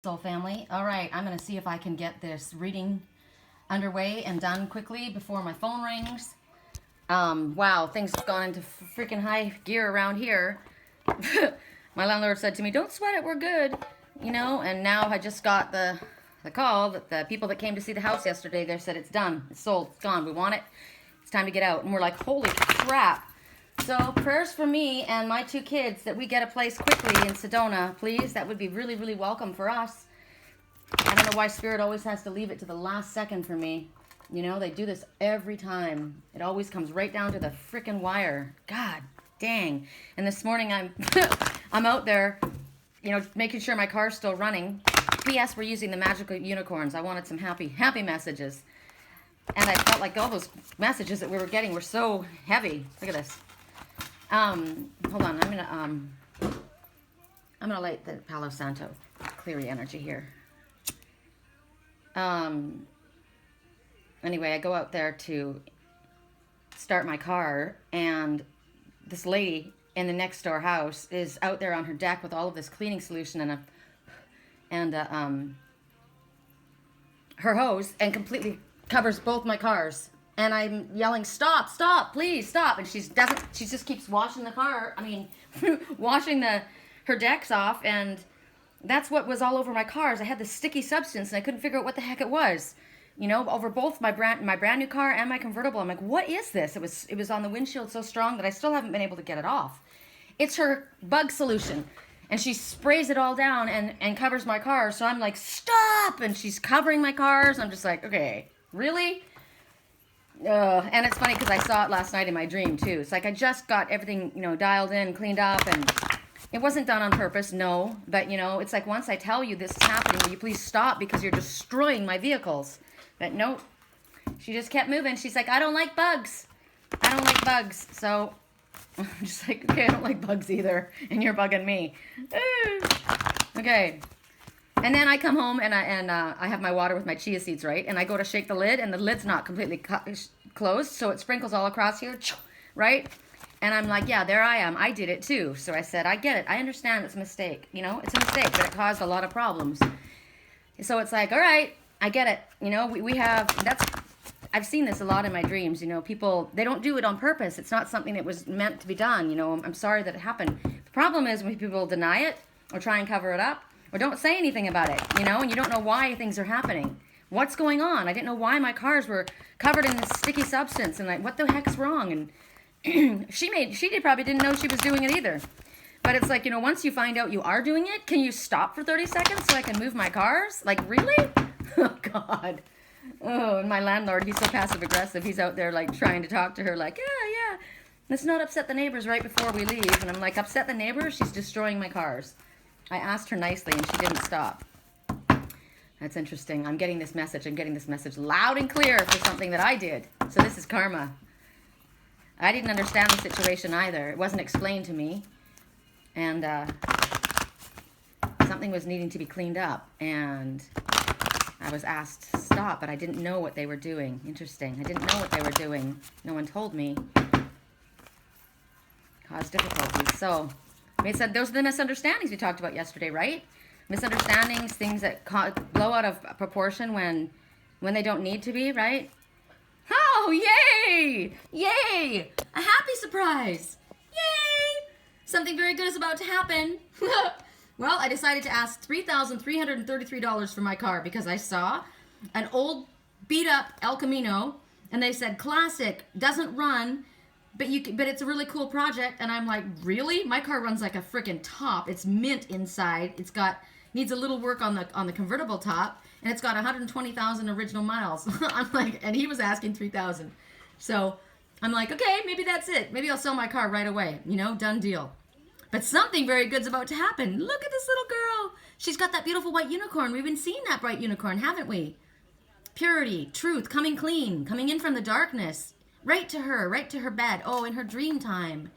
Soul family. All right, I'm going to see if I can get this reading underway and done quickly before my phone rings. Wow, things have gone into freaking high gear around here. My landlord said to me, "Don't sweat it, we're good." And now I just got the call that the people that came to see the house yesterday, they said it's done, it's sold, it's gone, we want it, it's time to get out. And we're like, holy crap. So prayers for me and my two kids that we get a place quickly in Sedona, please. That would be really, really welcome for us. I don't know why Spirit always has to leave it to the last second for me. They do this every time. It always comes right down to the freaking wire. God dang. And this morning I'm I'm out there, making sure my car's still running. P.S. We're using the magical unicorns. I wanted some happy messages. And I felt like all those messages that we were getting were so heavy. Look at this. Hold on. I'm gonna light the Palo Santo, clear the energy here. Anyway, I go out there to start my car, and this lady in the next door house is out there on her deck with all of this cleaning solution and her hose, and completely covers both my cars. And I'm yelling, "Stop, stop, please, stop." And she just keeps washing the car. Washing her decks off. And that's what was all over my cars. I had this sticky substance and I couldn't figure out what the heck it was. Over both my brand new car and my convertible. I'm like, what is this? It was on the windshield so strong that I still haven't been able to get it off. It's her bug solution. And she sprays it all down and covers my car. So I'm like, stop! And she's covering my cars. I'm just like, okay, really? And it's funny because I saw it last night in my dream too. It's like I just got everything, dialed in, cleaned up, and it wasn't done on purpose, no. But, it's like once I tell you this is happening, will you please stop because you're destroying my vehicles? But nope. She just kept moving. She's like, I don't like bugs. I don't like bugs. So I'm just like, okay, I don't like bugs either. And you're bugging me. Okay. And then I come home and I have my water with my chia seeds, right? And I go to shake the lid, and the lid's not completely closed, so it sprinkles all across here, right? And I'm like, yeah, there I am. I did it too. So I said, I get it. I understand it's a mistake. It's a mistake, but it caused a lot of problems. So it's like, all right, I get it. I've seen this a lot in my dreams. People, they don't do it on purpose. It's not something that was meant to be done. I'm sorry that it happened. The problem is when people deny it or try and cover it up, or don't say anything about it, and you don't know why things are happening. What's going on? I didn't know why my cars were covered in this sticky substance, and like, what the heck's wrong? And she probably didn't know she was doing it either. But it's like, once you find out you are doing it, can you stop for 30 seconds so I can move my cars? Like, really? Oh, God. Oh, and my landlord, he's so passive aggressive. He's out there like trying to talk to her like, yeah. Let's not upset the neighbors right before we leave. And I'm like, upset the neighbors? She's destroying my cars. I asked her nicely, and she didn't stop. That's interesting. I'm getting this message. Loud and clear for something that I did. So this is karma. I didn't understand the situation either. It wasn't explained to me. And something was needing to be cleaned up. And I was asked to stop, but I didn't know what they were doing. Interesting. I didn't know what they were doing. No one told me. Caused difficulties. So they said those are the misunderstandings we talked about yesterday, right? Misunderstandings, things that blow out of proportion when they don't need to be, right? Oh, yay! Yay! A happy surprise! Yay! Something very good is about to happen. Well, I decided to ask $3,333 for my car because I saw an old beat-up El Camino, and they said, classic, doesn't run, but it's a really cool project. And I'm like, really? My car runs like a freaking top. It's mint inside. Needs a little work on the convertible top, and it's got 120,000 original miles. I'm like, and he was asking 3,000. So I'm like, okay, maybe that's it. Maybe I'll sell my car right away. Done deal. But something very good's about to happen. Look at this little girl. She's got that beautiful white unicorn. We've been seeing that bright unicorn, haven't we? Purity, truth, coming clean, coming in from the darkness. Right to her bed. Oh, in her dream time.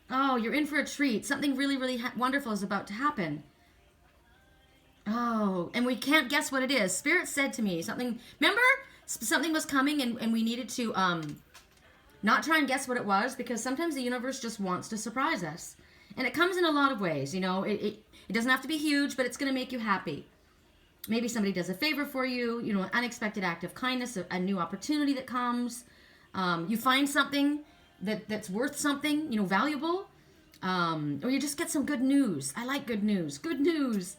Oh, you're in for a treat. Something really, really wonderful is about to happen. Oh, and we can't guess what it is. Spirit said to me something. Remember? Something was coming and we needed to not try and guess what it was, because sometimes the universe just wants to surprise us. And it comes in a lot of ways, you know. It doesn't have to be huge, but it's going to make you happy. Maybe somebody does a favor for you, you know, an unexpected act of kindness, a new opportunity that comes. You find something that's worth something, you know, valuable. Or you just get some good news. I like good news. Good news.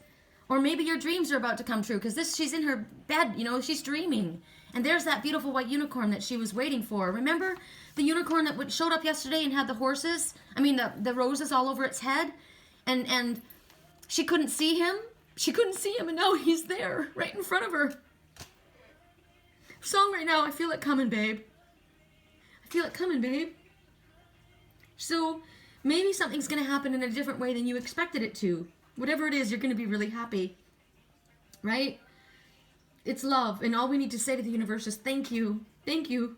Or maybe your dreams are about to come true because she's in her bed, you know, she's dreaming. And there's that beautiful white unicorn that she was waiting for. Remember the unicorn that showed up yesterday and had the horses? I mean, the roses all over its head? And she couldn't see him. She couldn't see him, and now he's there, right in front of her. Song right now, I feel it coming, babe. I feel it coming, babe. So maybe something's going to happen in a different way than you expected it to. Whatever it is, you're going to be really happy, right? It's love, and all we need to say to the universe is thank you, thank you.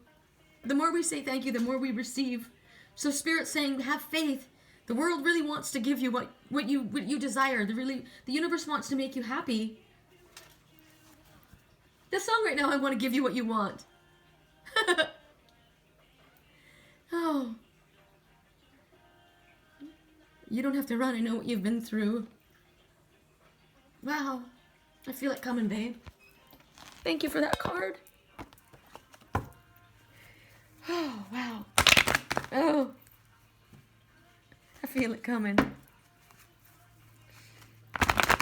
The more we say thank you, the more we receive. So Spirit's saying, have faith. The world really wants to give you what you desire. The universe wants to make you happy. This song right now, I want to give you what you want. Oh. You don't have to run. I know what you've been through. Wow. I feel it coming, babe. Thank you for that card. Oh, wow. Oh. I feel it coming.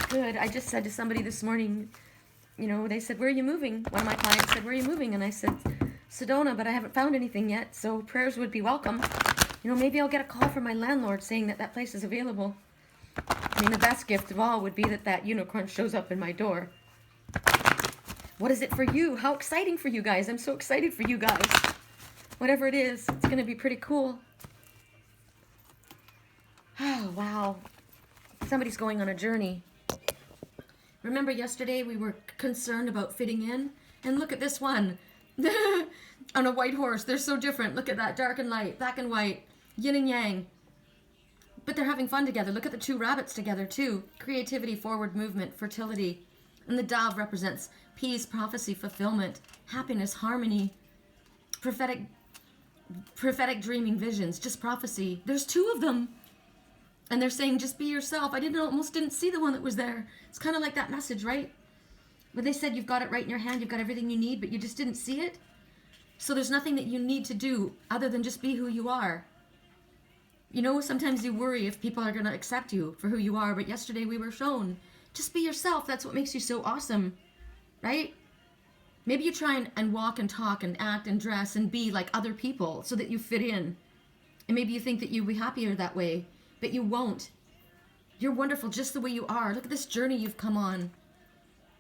Good. I just said to somebody this morning, you know, they said, where are you moving? One of my clients said, where are you moving? And I said, Sedona, but I haven't found anything yet, so prayers would be welcome. You know, maybe I'll get a call from my landlord saying that place is available. I mean, the best gift of all would be that unicorn shows up in my door. What is it for you? How exciting for you guys. I'm so excited for you guys. Whatever it is, it's going to be pretty cool. Oh, wow. Somebody's going on a journey. Remember yesterday we were concerned about fitting in? And look at this one. On a white horse. They're so different. Look at that. Dark and light. Black and white. Yin and yang. But they're having fun together. Look at the two rabbits together too. Creativity, forward movement, fertility. And the dove represents peace, prophecy, fulfillment, happiness, harmony, prophetic dreaming visions, just prophecy. There's two of them. And they're saying, just be yourself. I almost didn't see the one that was there. It's kind of like that message, right? But they said you've got it right in your hand. You've got everything you need, but you just didn't see it. So there's nothing that you need to do other than just be who you are. You know, sometimes you worry if people are going to accept you for who you are. But yesterday we were shown, just be yourself. That's what makes you so awesome, right? Maybe you try and walk and talk and act and dress and be like other people so that you fit in. And maybe you think that you'll be happier that way. But you won't. You're wonderful just the way you are. Look at this journey you've come on.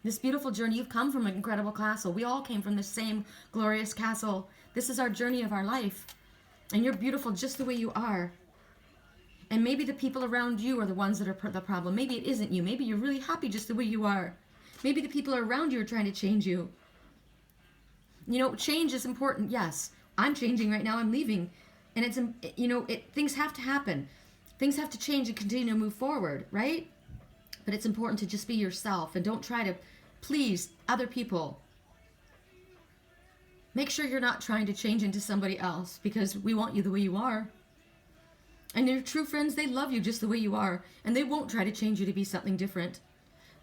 This beautiful journey. You've come from an incredible castle. We all came from the same glorious castle. This is our journey of our life. And you're beautiful just the way you are. And maybe the people around you are the ones that are the problem. Maybe it isn't you. Maybe you're really happy just the way you are. Maybe the people around you are trying to change you. You know, change is important. Yes, I'm changing right now. I'm leaving. And it's, you know, things have to happen. Things have to change and continue to move forward, right? But it's important to just be yourself and don't try to please other people. Make sure you're not trying to change into somebody else because we want you the way you are. And your true friends, they love you just the way you are. And they won't try to change you to be something different.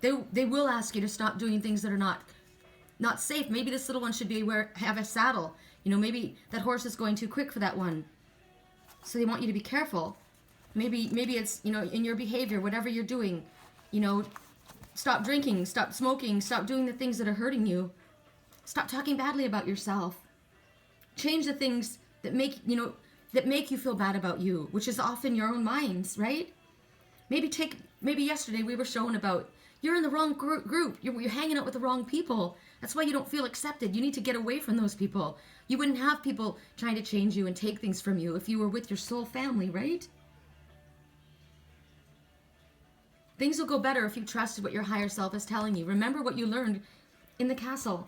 They will ask you to stop doing things that are not safe. Maybe this little one should have a saddle. You know, maybe that horse is going too quick for that one. So they want you to be careful. Maybe it's, you know, in your behavior, whatever you're doing, you know, stop drinking, stop smoking, stop doing the things that are hurting you. Stop talking badly about yourself. Change the things that make you feel bad about you, which is often your own minds, right? Maybe yesterday we were shown about you're in the wrong group. You're hanging out with the wrong people. That's why you don't feel accepted. You need to get away from those people. You wouldn't have people trying to change you and take things from you if you were with your soul family, right? Things will go better if you trust what your higher self is telling you. Remember what you learned in the castle,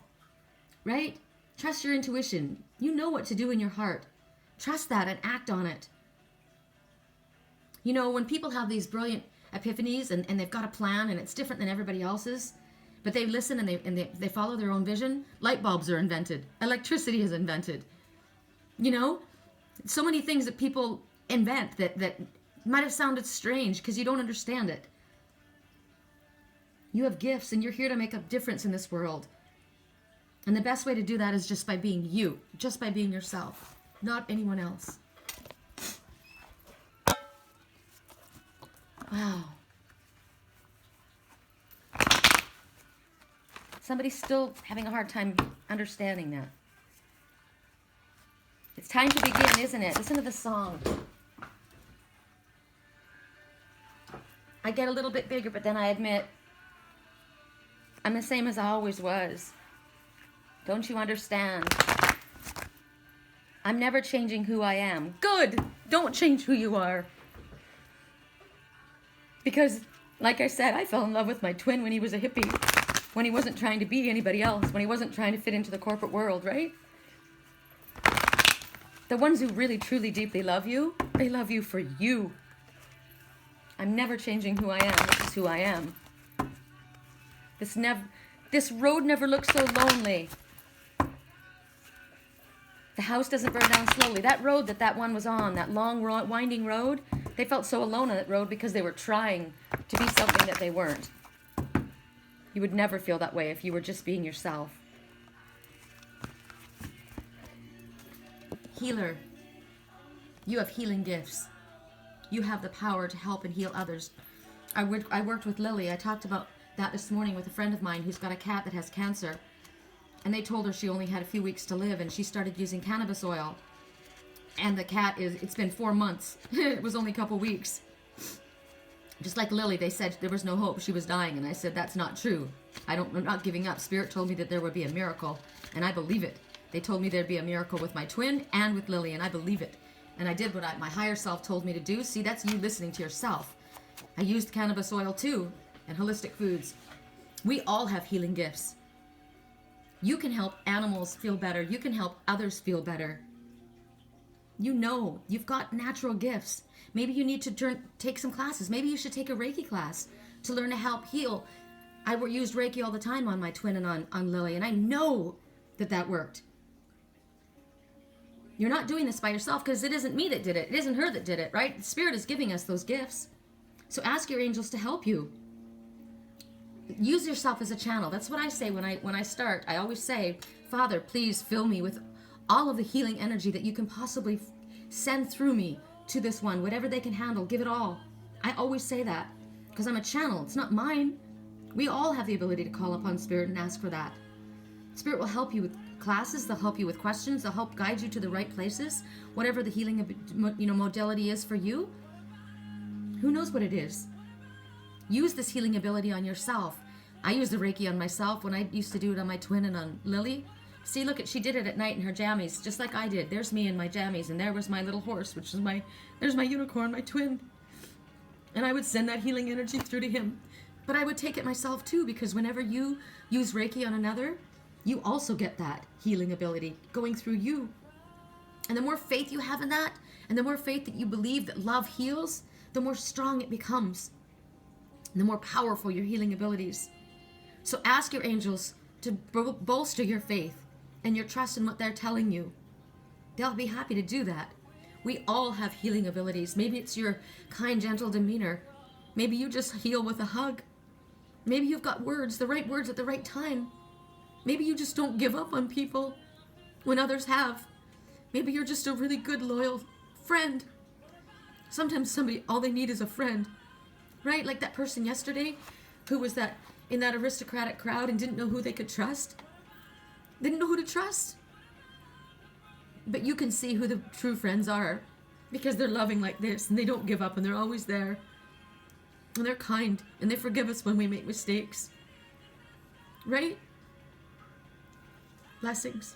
right? Trust your intuition. You know what to do in your heart. Trust that and act on it. You know, when people have these brilliant epiphanies and they've got a plan and it's different than everybody else's, but they listen and they follow their own vision, light bulbs are invented. Electricity is invented. You know, so many things that people invent that It might have sounded strange because you don't understand it. You have gifts and you're here to make a difference in this world. And the best way to do that is just by being you, just by being yourself, not anyone else. Wow. Somebody's still having a hard time understanding that. It's time to begin, isn't it? Listen to the song. I get a little bit bigger, but then I admit I'm the same as I always was. Don't you understand? I'm never changing who I am. Good! Don't change who you are. Because, like I said, I fell in love with my twin when he was a hippie. When he wasn't trying to be anybody else. When he wasn't trying to fit into the corporate world, right? The ones who really, truly, deeply love you, they love you for you. I'm never changing who I am. This is who I am. This road never looks so lonely. The house doesn't burn down slowly. That road that one was on, that long, winding road, they felt so alone on that road because they were trying to be something that they weren't. You would never feel that way if you were just being yourself. Healer, you have healing gifts. You have the power to help and heal others. I worked with Lily. I talked about that this morning with a friend of mine who's got a cat that has cancer. And they told her she only had a few weeks to live, and she started using cannabis oil. And the cat it's been 4 months. It was only a couple weeks. Just like Lily, they said there was no hope. She was dying. And I said, that's not true. I'm not giving up. Spirit told me that there would be a miracle. And I believe it. They told me there'd be a miracle with my twin and with Lily. And I believe it. And I did what my higher self told me to do. See, that's you listening to yourself. I used cannabis oil too. And holistic foods. We all have healing gifts. You can help animals feel better. You can help others feel better. You know, you've got natural gifts. Maybe you need to take some classes. Maybe you should take a Reiki class to learn to help heal. I used Reiki all the time on my twin and on Lily, and I know that worked. You're not doing this by yourself because it isn't me that did it. It isn't her that did it, right? Spirit is giving us those gifts. So ask your angels to help you. Use yourself as a channel. That's what I say when I start. I always say, Father, please fill me with all of the healing energy that you can possibly send through me to this one. Whatever they can handle, give it all. I always say that because I'm a channel. It's not mine. We all have the ability to call upon Spirit and ask for that. Spirit will help you with classes. They'll help you with questions. They'll help guide you to the right places. Whatever the healing modality is for you. Who knows what it is? Use this healing ability on yourself. I use the Reiki on myself when I used to do it on my twin and on Lily. See, look, she did it at night in her jammies, just like I did. There's me in my jammies, and there was my little horse, there's my unicorn, my twin. And I would send that healing energy through to him. But I would take it myself too, because whenever you use Reiki on another, you also get that healing ability going through you. And the more faith you have in that, and the more faith that you believe that love heals, the more strong it becomes. And the more powerful your healing abilities. So ask your angels to bolster your faith and your trust in what they're telling you. They'll be happy to do that. We all have healing abilities. Maybe it's your kind, gentle demeanor. Maybe you just heal with a hug. Maybe you've got words, the right words at the right time. Maybe you just don't give up on people when others have. Maybe you're just a really good, loyal friend. Sometimes all they need is a friend. Right? Like that person yesterday who was in that aristocratic crowd and didn't know who they could trust. Didn't know who to trust. But you can see who the true friends are because they're loving like this and they don't give up and they're always there. And they're kind and they forgive us when we make mistakes. Right? Blessings.